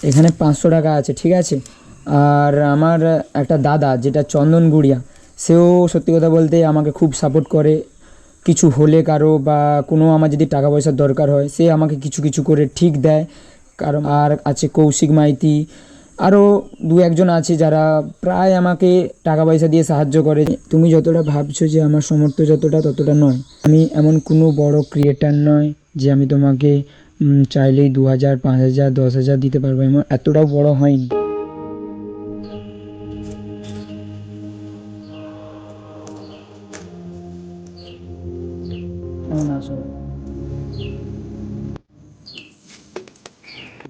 এখানে 500 টাকা আছে, ঠিক আছে। আর আমার একটা দাদা যেটা চন্দনগুড়িয়া, সেও সত্যি কথা বলতে আমাকে খুব সাপোর্ট করে। কিছু হলে কারো বা কোনো আমার যদি টাকা পয়সার দরকার হয়, সে আমাকে কিছু কিছু করে ঠিক দেয়। কারণ আর আছে কৌশিক মাইতি, আরও দু একজন আছে যারা প্রায় আমাকে টাকা পয়সা দিয়ে সাহায্য করে। তুমি যতটা ভাবছো যে আমার সামর্থ্য যতটা, ততটা নয়। আমি এমন কোনো বড় ক্রিয়েটার নয় যে আমি তোমাকে চাইলেই 2000, 5000, 10,000 দিতে পারবো, এমন এতটাও বড় হয়নি।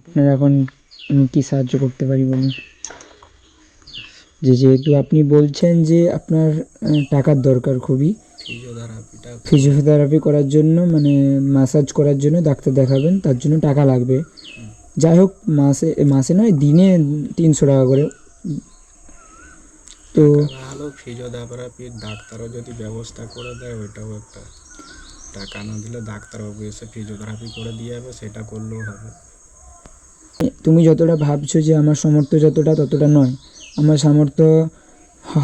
আপনার এখন কি সাহায্য করতে পারি বলুন? যেহেতু আপনি বলছেন যে আপনার টাকার দরকার খুবই, ফিজিওথেরাপি করার জন্য, মানে ম্যাসাজ করার জন্য ডাক্তার দেখাবেন, তার জন্য টাকা লাগবে। যাই হোক, মাসে মাসে নয়, দিনে 300 টাকা করে। তো ভালো ফিজিওথেরাপির ডাক্তারও যদি ব্যবস্থা করে দেয়, ওইটাও একটা। টাকা না দিলে ডাক্তারবাবু এসে ফিজিওথেরাপি করে দিয়ে যাবে, সেটা করলেও হবে। তুমি যতটা ভাবছো যে আমার সামর্থ্য যতটা, ততটা নয়। আমার সামর্থ্য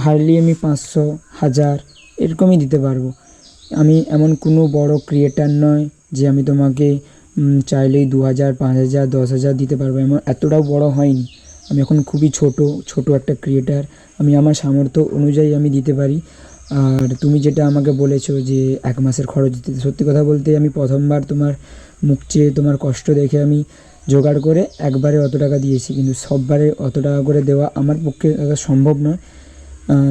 হার্ডলি আমি 500, 1000 এরকমই দিতে পারবো। আমি এমন কোনো বড় ক্রিয়েটার নয় যে আমি তোমাকে চাইলেই 2000, 5000, 10,000 দিতে পারবো, এমন এতটাও বড় হয়নি। আমি এখন খুবই ছোট একটা ক্রিয়েটার। আমি আমার সামর্থ্য অনুযায়ী আমি দিতে পারি। আর তুমি যেটা আমাকে বলেছো যে 1 মাসের খরচ দিতে, সত্যি কথা বলতে আমি প্রথমবার তোমার মুখ চেয়ে তোমার কষ্ট দেখে আমি জোগাড় করে একবারে অত টাকা দিয়েছি, কিন্তু সববারে অত টাকা করে দেওয়া আমার পক্ষে সম্ভব নয়।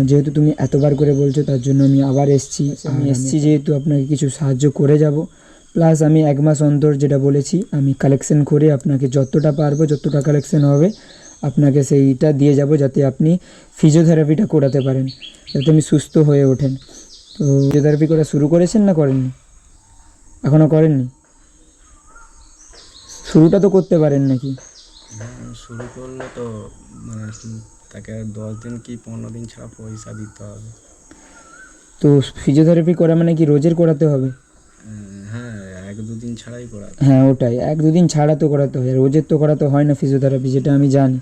যেহেতু তুমি এতবার করে বলছো, তার জন্য আমি আবার এসেছি। আমি এসেছি যেহেতু আপনাকে কিছু সাহায্য করে যাব। প্লাস আমি 1 মাস অন্তর যেটা বলেছি, আমি কালেকশন করে আপনাকে যতটা পারবো, যতটা কালেকশন হবে আপনাকে সেইটা দিয়ে যাব, যাতে আপনি ফিজিওথেরাপিটা করাতে পারেন, যাতে আমি সুস্থ হয়ে ওঠেন। তো ফিজিওথেরাপি করা শুরু করেছেন না করেননি? এখনও করেননি? শুরুটা তো করতে পারেন নাকি? শুরু করলে তো মানে তাকে 10 দিন কি 15 দিন ছাড়া পয়সা দিতে হবে। তো ফিজিওথেরাপি করা মানে কি রোজের করাতে হবে? হ্যাঁ, 1-2 দিন ছাড়াই করাতে। হ্যাঁ, ওটাই, 1-2 দিন ছাড়া তো করাতে হয়, রোজের তো করাতে হয় না ফিজিওথেরাপি, যেটা আমি জানি।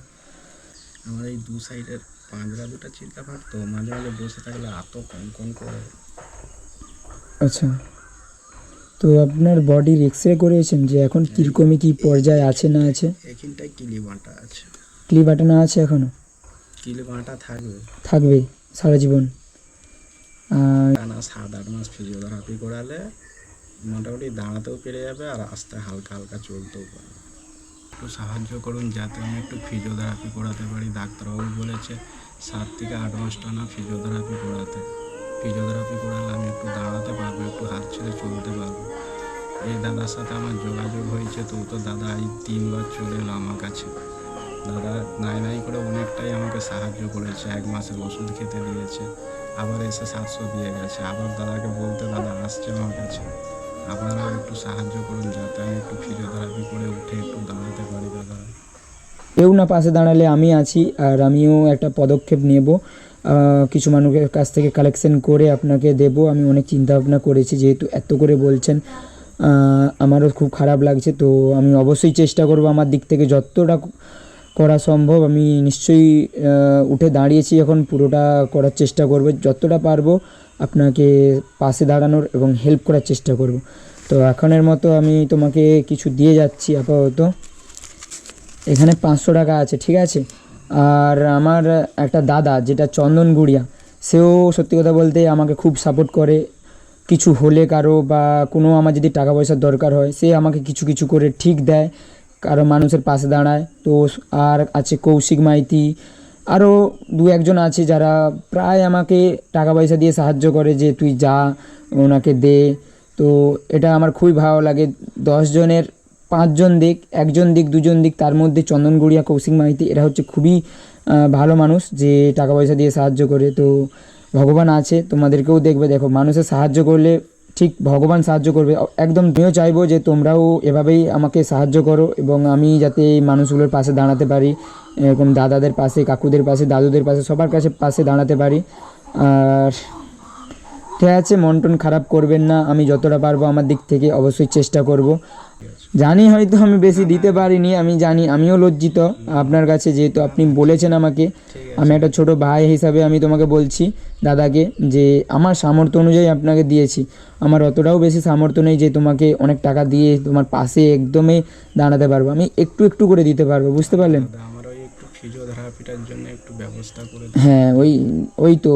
আমার এই 2 সাইডের পাঁজরা দুটো চিন্তা পারতো, মাঝে মাঝে বসে থাকলে এত কন করে। আচ্ছা, তো আপনার বডির এক্সরে করেছেন যে এখন কীরকমই কী পর্যায়ে আছে না আছে? এখানটায় কিলি বাঁটা আছে। ক্লি বাটানো আছে এখনও? কিলি বাঁটা থাকবে। থাকবে সারা জীবন? টানা 7-8 মাস ফিজিওথেরাপি করালে মোটামুটি দাঁড়াতেও পেরে যাবে, আর আস্তে হালকা হালকা চলতেও পারে। একটু সাহায্য করুন যাতে আমি একটু ফিজিওথেরাপি করাতে পারি। ডাক্তারবাবু বলেছে 7 থেকে 8 মাস টানা ফিজিওথেরাপি করাতে। ফিজিওথেরাপি করালে আমি একটু দাঁড়াতে পারবো, একটু হাত ছেড়ে চলতে পারবো। এই দাদার সাথে আমার যোগাযোগ হয়েছে, তো দাদা এই 3 বার চলে এলো আমার কাছে। দাদা নাই করে অনেকটাই আমাকে সাহায্য করেছে। 1 মাসের ওষুধ খেতে দিয়েছে, আবার এসে 700 দিয়ে গেছে। আবার দাদাকে বলতে দাদা আসছে আমার কাছে। আপনারাও একটু সাহায্য করুন যাতে আমি একটু ফিজিওথেরাপি করে উঠে একটু দাঁড়াতে পারি। দাদা কেউ না পাশে দাঁড়ালে আমি আছি, আর আমিও একটা পদক্ষেপ নেব। কিছু মানুষের কাছ থেকে কালেকশন করে আপনাকে দেব। আমি অনেক চিন্তা ভাবনা করেছি, যেহেতু এত করে বলছেন আমারও খুব খারাপ লাগছে। তো আমি অবশ্যই চেষ্টা করব আমার দিক থেকে যতটা করা সম্ভব। আমি নিশ্চয়ই উঠে দাঁড়িয়েছি, এখন পুরোটা করার চেষ্টা করব, যতটা পারবো আপনাকে পাশে দাঁড়ানোর এবং হেল্প করার চেষ্টা করব। তো এখনের মতো আমি তোমাকে কিছু দিয়ে যাচ্ছি আপাতত। এখানে 500 টাকা আছে, ঠিক আছে। আর আমার একটা দাদা যেটা চন্দনগুড়িয়া, সেও সত্যি কথা বলতে আমাকে খুব সাপোর্ট করে। কিছু হলে কারো বা কোনো আমার যদি টাকা পয়সার দরকার হয়, সে আমাকে কিছু কিছু করে ঠিক দেয়, কারো মানুষের পাশে দাঁড়ায়। তো আর আছে কৌশিক মাইতি, আরও দু একজন আছে যারা প্রায় আমাকে টাকা পয়সা দিয়ে সাহায্য করে, যে তুই যা ওনাকে দে। তো এটা আমার খুবই ভালো লাগে। 10 জনের 5 জন দিক, 1 জন দিক, 2 জন দিক, তার মধ্যে চন্দনগুড়িয়া, কৌশিক মাইতি এরা হচ্ছে খুবই ভালো মানুষ, যে টাকা পয়সা দিয়ে সাহায্য করে। তো ভগবান আছে, তোমাদেরকেও দেখবে। দেখো, মানুষের সাহায্য করলে ঠিক ভগবান সাহায্য করবে একদম। আমিও চাইবো যে তোমরাও এভাবেই আমাকে সাহায্য করো, এবং আমি যাতে এই মানুষগুলোর পাশে দাঁড়াতে পারি, এরকম দাদাদের পাশে, কাকুদের পাশে, দাদুদের পাশে, সবার পাশে দাঁড়াতে পারি। আর ঠিক আছে, মন টন খারাপ করবেন না, আমি যতটা পারবো আমার দিক থেকে অবশ্যই চেষ্টা করব। জানি হয়তো আমি বেশি দিতে পারিনি, আমি জানি, আমিও লজ্জিত আপনার কাছে, যেহেতু আপনি বলেছেন আমাকে। আমি একটা ছোট ভাই হিসাবে আমি তোমাকে বলছি দাদাকে, যে আমার সামর্থ্য অনুযায়ী আপনাকে দিয়েছি। আমার অতটাও বেশি সামর্থ্য নেই যে তোমাকে অনেক টাকা দিয়ে তোমার পাশে একদমই দাঁড়াতে পারবো, আমি একটু একটু করে দিতে পারবো, বুঝতে পারলেন? দাদা আমার ওই একটু ফিজিওথেরাপিটার জন্য একটু ব্যবস্থা করে হ্যাঁ, ওই তো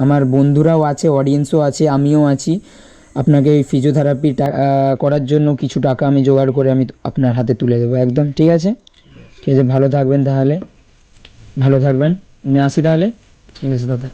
আমার বন্ধুরাও আছে, অডিয়েন্সও আছে, আমিও আছি। আপনাকে এই ফিজিওথেরাপি করার জন্য কিছু টাকা আমি জোগাড় করে আমি আপনার হাতে তুলে দেবো, একদম ঠিক আছে? ঠিক আছে, ভালো থাকবেন তাহলে, ভালো থাকবেন, আমি আসি তাহলে। ঠিক আছে দাদা।